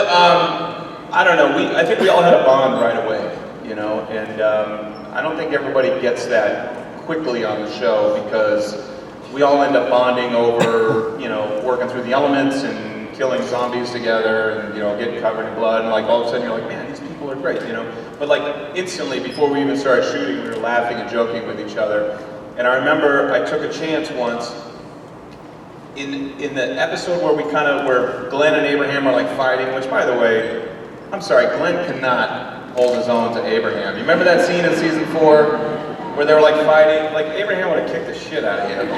I don't know. I think we all had a bond right away, you know, and I don't think everybody gets that quickly on the show because we all end up bonding over, you know, working through the elements and killing zombies together and, you know, getting covered in blood, and like all of a sudden you're like, man, these people are great, you know. But like instantly, before we even started shooting, we were laughing and joking with each other. And I remember I took a chance once in the episode where where Glenn and Abraham are like fighting, which by the way, I'm sorry, Glenn cannot hold his own to Abraham. You remember that scene in season 4 where they were like fighting? Like Abraham would have kicked the shit out of him.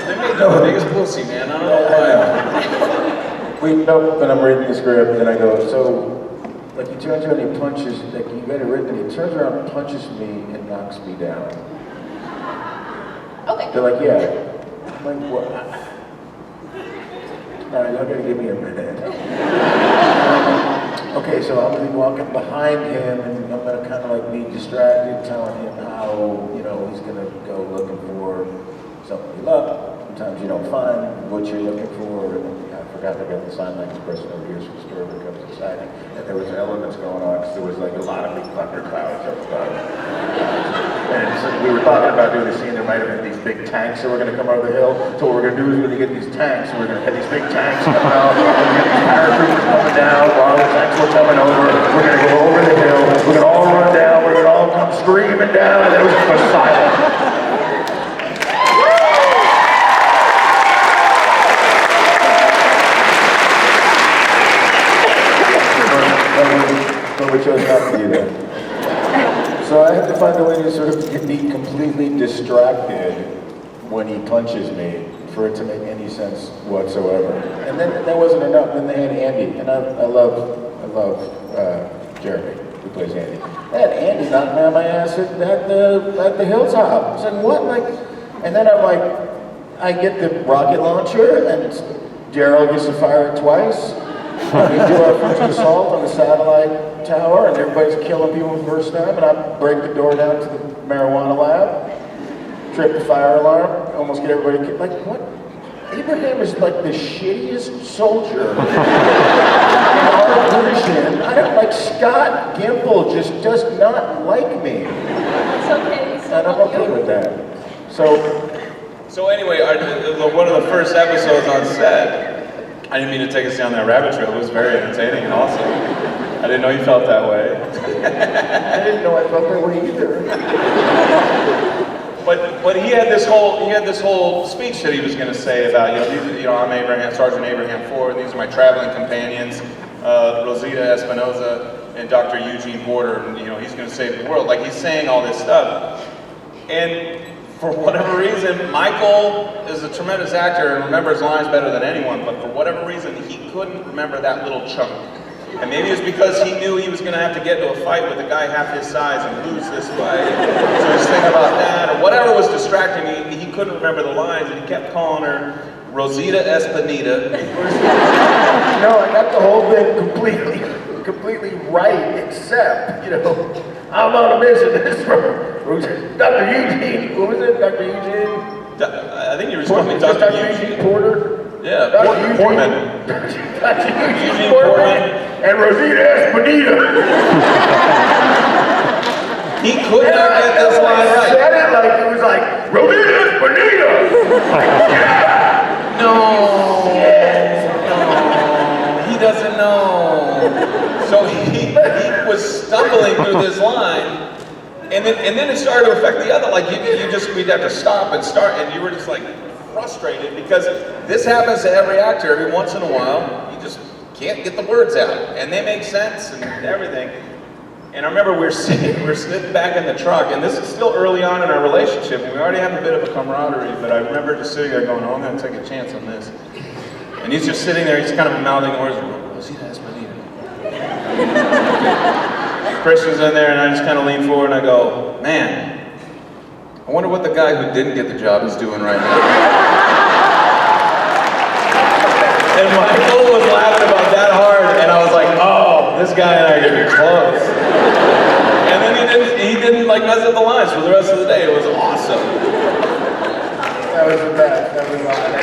They made him the biggest pussy, man. I don't know why. When I'm reading the script and I go, so like he turns around and he punches, like you got it written, he turns around and punches me and knocks me down. Okay. They're like, yeah. I'm like, what? All right, y'all gotta give me a minute. Okay, so I'm gonna be walking behind him and I'm gonna kind of like be distracted, telling him how, you know, he's gonna go looking for something you love. Sometimes you don't find what you're looking for. And I forgot to get the sign language person over here, so the story becomes exciting. And there was elements going on because there was like a lot of big thunderclouds up above. And so we were talking about doing a scene, there might have been these big tanks that were going to come over the hill. So what we're going to do is we're going to get these tanks, we're going to have these big tanks coming out, we're going to get these paratroopers coming down while the tanks were coming over. We're going to go over the hill, we're going to all run down, we're going to all come screaming down, and then it was just silent. But we chose not to do that. So I had to find a way to sort of be completely distracted when he punches me for it to make any sense whatsoever. And then that wasn't enough. Then they had Andy, and I love Jeremy, who plays Andy. They had Andy knock me on my ass at the hilltop. I said, what? Like, and then I'm like, I get the rocket launcher, and Gerald gets to fire it twice. We do our first assault on the satellite tower, and everybody's killing people the first time, and I break the door down to the marijuana lab, trip the fire alarm, almost get everybody killed. Like, what? Abraham is like the shittiest soldier in our version. I don't like Scott Gimple just does not like me. It's okay. And I'm okay with that. So anyway, one of the first episodes on set, I didn't mean to take us down that rabbit trail. It was very entertaining and awesome. I didn't know you felt that way. I didn't know I felt that way either. But he had this whole speech that he was going to say about, I'm Abraham, Sergeant Abraham Ford. These are my traveling companions, Rosita Espinoza and Dr. Eugene Porter. And he's going to save the world. Like, he's saying all this stuff, and for whatever reason, Michael is a tremendous actor and remembers lines better than anyone, but for whatever reason, he couldn't remember that little chunk. And maybe it's because he knew he was going to have to get into a fight with a guy half his size and lose this fight. So he's thinking about that, or whatever was distracting him, he couldn't remember the lines, and he kept calling her Rosita Espinita. No, I got the whole thing completely right, except, I'm on a mission. This is from Dr. Eugene. What was it? Dr. Eugene? I think you were supposed to be Dr. Eugene Porter? Yeah, Portman. Dr. Eugene Portman and Rosita Espinita. He could not get this line right. I said it like it was like, Rosita Espinita! No. He doesn't know. So he was stumbling through this line, and then it started to affect the other. Like we'd have to stop and start, and you were just like frustrated because this happens to every actor every once in a while. You just can't get the words out, and they make sense and everything. And I remember we're sitting back in the truck, and this is still early on in our relationship, and we already have a bit of a camaraderie. But I remember just sitting there going, "Oh, I'm going to take a chance on this." And he's just sitting there, he's kind of mouthing words. Christian's in there, and I just kind of lean forward and I go, man, I wonder what the guy who didn't get the job is doing right now. And Michael was laughing about that hard, and I was like, oh, this guy and I are gonna be close. And then he didn't like mess up the lines for the rest of the day. It was awesome. That was the best. That was awesome.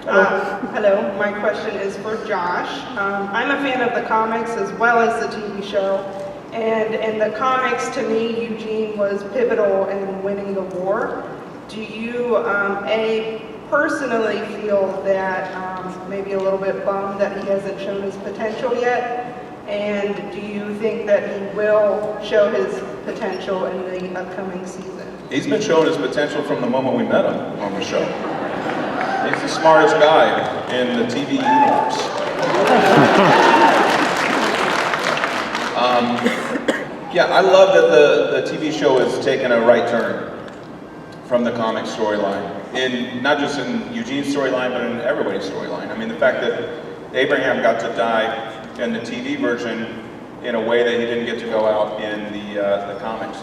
Hello, my question is for Josh. I'm a fan of the comics as well as the TV show. And in the comics, to me, Eugene was pivotal in winning the war. Do you, personally feel that maybe a little bit bummed that he hasn't shown his potential yet? And do you think that he will show his potential in the upcoming season? He's been showing his potential from the moment we met him on the show. He's the smartest guy in the TV universe. Yeah, I love that the TV show has taken a right turn from the comic storyline. Not just in Eugene's storyline, but in everybody's storyline. I mean, the fact that Abraham got to die in the TV version in a way that he didn't get to go out in the comics.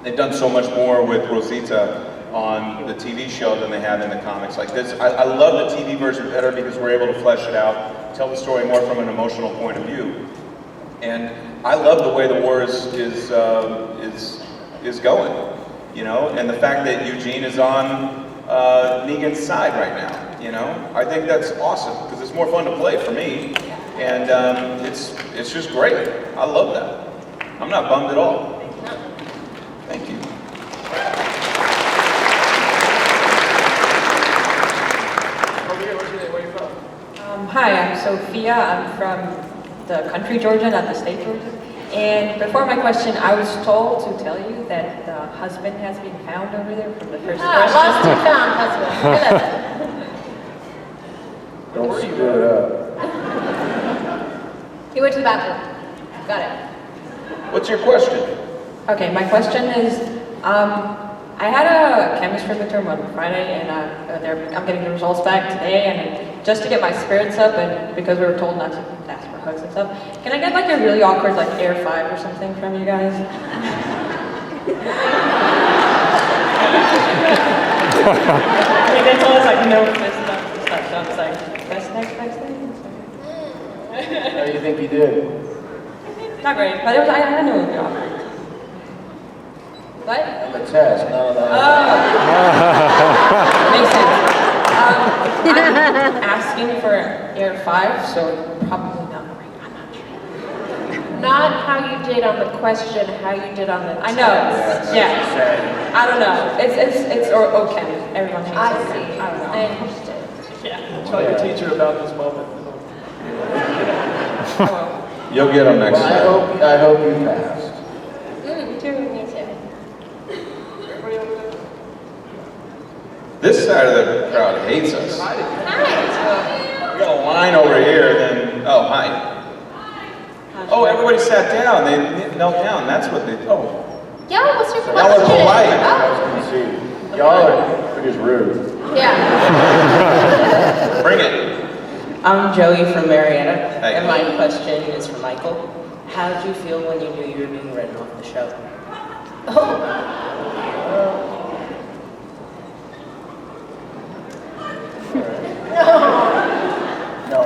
They've done so much more with Rosita on the TV show than they have in the comics. Like this, I love the TV version better because we're able to flesh it out, tell the story more from an emotional point of view. And I love the way the war is going, you know, and the fact that Eugene is on Negan's side right now, you know, I think that's awesome because it's more fun to play for me, and it's just great. I love that. I'm not bummed at all. Thank you. Where are you from? Hi, I'm Sophia. I'm from the country Georgia, not the state Georgia. And before my question, I was told to tell you that the husband has been found over there from the first question. Lost and found husband. Look at that. Don't screw it up. He went to the bathroom. Got it. What's your question? Okay, my question is, I had a chemistry midterm on Friday, and I'm getting the results back today, and just to get my spirits up, and because we were told not to ask for hugs and stuff, can I get like a really awkward like Air 5 or something from you guys? I mean, they told us like no fist bumps and stuff, so I was like, best next thing? How do you think he did? Not great, but I knew it would be awkward. What? On the test, not on the Makes sense. I'm asking for Air 5, so probably not great. I'm not sure. Not how you did on the question, how you did on the test. I know. Yeah. I don't know. It's okay. Everyone thinks I it's see. okay. I don't know. I understood. Yeah. Tell your teacher about this moment. You'll get them next time. Well, I hope you passed. Me too. This side of the crowd hates us. Hi. We got a line over here, then, oh, hi. Oh, everybody sat down, they knelt down, that's what they, oh. Yeah, what's your question? Y'all are polite. I was gonna see. Y'all are just rude. Yeah. Bring it. I'm Joey from Marietta, Hey. and my question is for Michael. How did you feel when you knew you were being written off the show? No,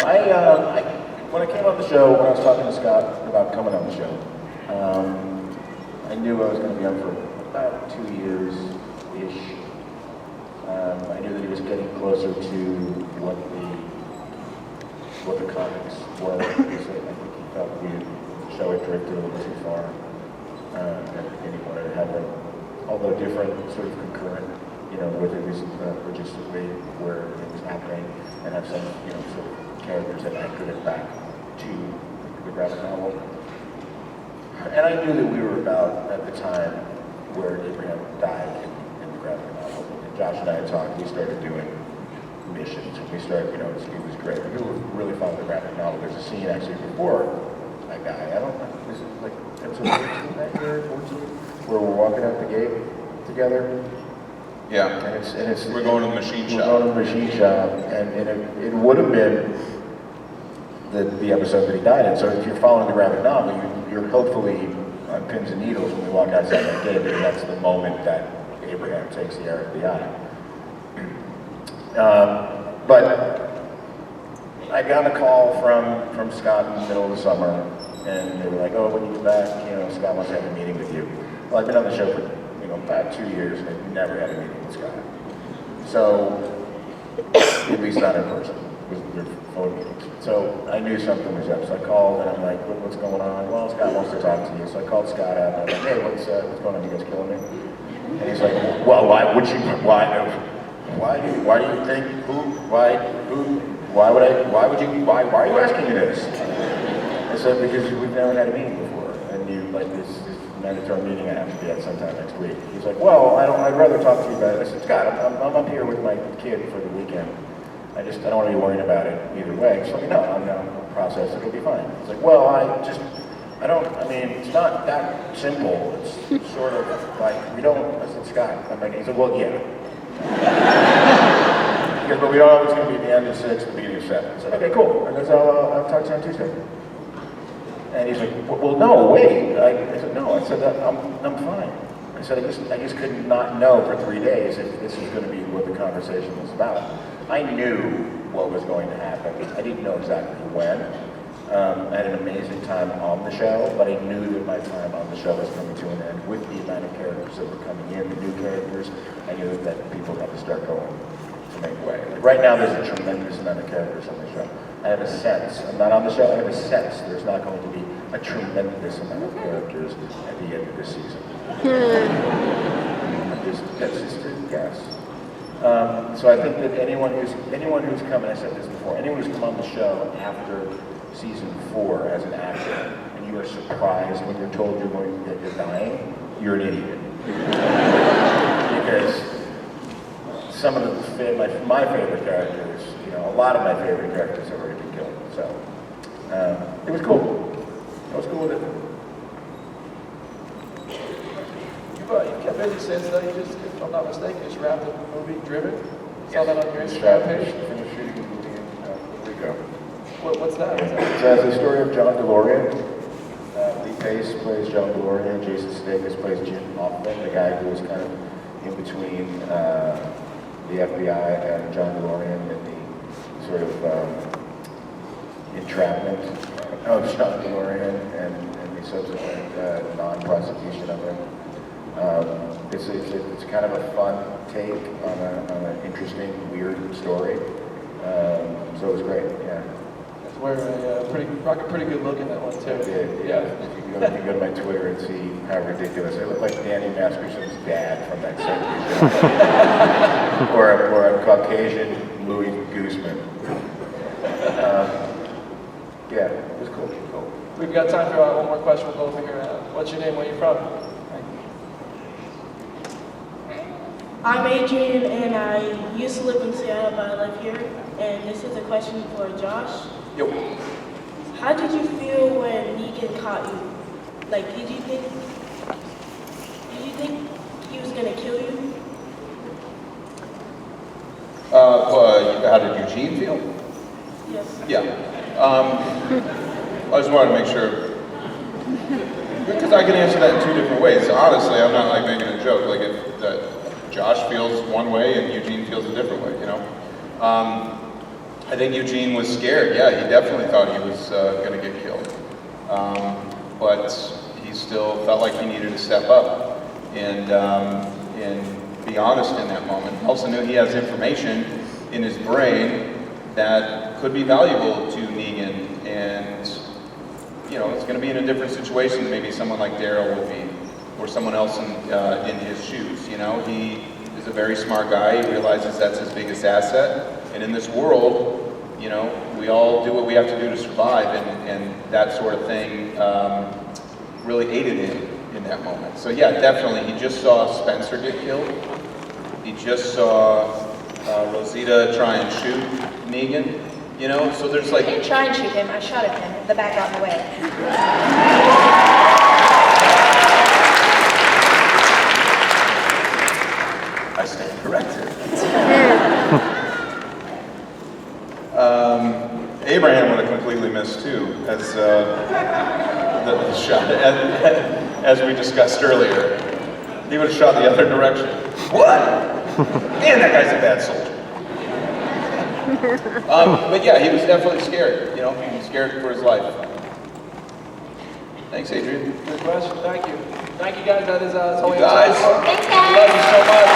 when I came on the show, when I was talking to Scott about coming on the show, I knew I was going to be on for about 2 years-ish. I knew that he was getting closer to what the comics were. I think he felt the show had drifted a little too far, and he wanted to have them, although different, sort of concurrent, you know, with it was logistically where it was happening, and have some, you know, sort of characters that anchored it back to the graphic novel. And I knew that we were about at the time where Abraham died in the graphic novel. And Josh and I had talked. We started doing missions. We started, you know, it was great. We were really fond of the graphic novel. There's a scene actually before I die. I don't know. Is it like episode 13 that year, 14, where we're walking out the gate together? Yeah, And it's we're going to the machine we're shop. going to the machine shop, and it would have been the episode that he died in. So if you're following the graphic novel, you're hopefully on pins and needles when we walk outside that gate, because that's the moment that Abraham takes the air of the eye. But I got a call from Scott in the middle of the summer, and they were like, "Oh, when you get back, you know, Scott wants to have a meeting with you." Well, I've been on the show for about 2 years, and I've never had a meeting with Scott. So At least not in person, with their phone meetings. So I knew something was up, so I called and I'm like, what's going on? Well, Scott wants to talk to you. So I called Scott up and I'm like, hey, what's going on? You guys killing me? And he's like, well, why would you, why do you think, why are you asking me this? I said, because we've never had a meeting before, and you, like, this mandatory meeting I have to be at sometime next week. He's like, well, I'd rather talk to you about it. I said, Scott, I'm up here with my kid for the weekend. I don't want to be worried about it either way. Just let me know. I'm going to process it. It'll be fine. He's like, well, it's not that simple. It's sort of like, I said, Scott. He said, well, yeah. He goes, but we don't know if it's going to be the end of 6, the beginning of 7. I said, okay, cool. I guess I'll talk to you on Tuesday. And he's like, well, no, wait. I said, no. I said, I'm fine. I said, I just could not know for 3 days if this is going to be what the conversation was about. I knew what was going to happen. I didn't know exactly when. I had an amazing time on the show, but I knew that my time on the show was coming to an end with the amount of characters that were coming in, the new characters. I knew that people had to start going to make way. Like right now, there's a tremendous amount of characters on the show. I have a sense, I'm not on the show, I have a sense there's not going to be a tremendous amount of characters at the end of this season. That's just a guess. So I think that anyone who's come, and I said this before, anyone who's come on the show after season 4 as an actor, and you are surprised when you're told you're dying, you're an idiot. Because some of my favorite characters, a lot of my favorite characters have already been killed. So it was cool. I was cool with it. You've kept busy since, though. You just, if I'm not mistaken, just wrapped up the movie Driven. Saw that on your Instagram page. Finished shooting the movie a week ago. What's that? It's the story of John DeLorean. Lee Pace plays John DeLorean. Jason Sudeikis plays Jim Hoffman, the guy who was kind of in between the FBI and John DeLorean in the sort of entrapment of John DeLorean and the subsequent non-prosecution of him. It's kind of a fun take on an interesting, weird story. So it was great, yeah. It's wearing rock a pretty good look in that one too. Yeah. If you go to my Twitter and see how ridiculous I look like Danny Masterson's dad from that 70s show. or a Caucasian Louis Guzman. Yeah, it was cool. We've got time for one more question. We'll go over here. What's your name? Where are you from? I'm Adrian, and I used to live in Seattle, but I live here. And this is a question for Josh. Yo. How did you feel when Negan caught you? Like, did you think he was gonna kill you? How did Eugene feel? Yes. Yeah. I just wanted to make sure, because I can answer that in 2 different ways. Honestly, I'm not like making a joke. Like if Josh feels one way and Eugene feels a different way, I think Eugene was scared. Yeah, he definitely thought he was going to get killed. But he still felt like he needed to step up and be honest in that moment. He also knew he has information in his brain that could be valuable to Negan, and it's going to be in a different situation than maybe someone like Daryl would be, or someone else in his shoes. He is a very smart guy. He realizes that's his biggest asset, and in this world, we all do what we have to do to survive, and that sort of thing really aided him in that moment. So yeah, definitely, he just saw Spencer get killed. He just saw Rosita try and shoot Negan, so there's I like... didn't try and shoot him, I shot at him. The bat got in the way. I stand corrected. Abraham would have completely missed too, as the shot, as we discussed earlier. He would have shot the other direction. What? Man, that guy's a bad soldier. But yeah, he was definitely scared. He was scared for his life. Thanks, Adrian. Good question. Thank you. Thank you, guys. That is all we Guys. have time for. Thanks, guys. We love you so much.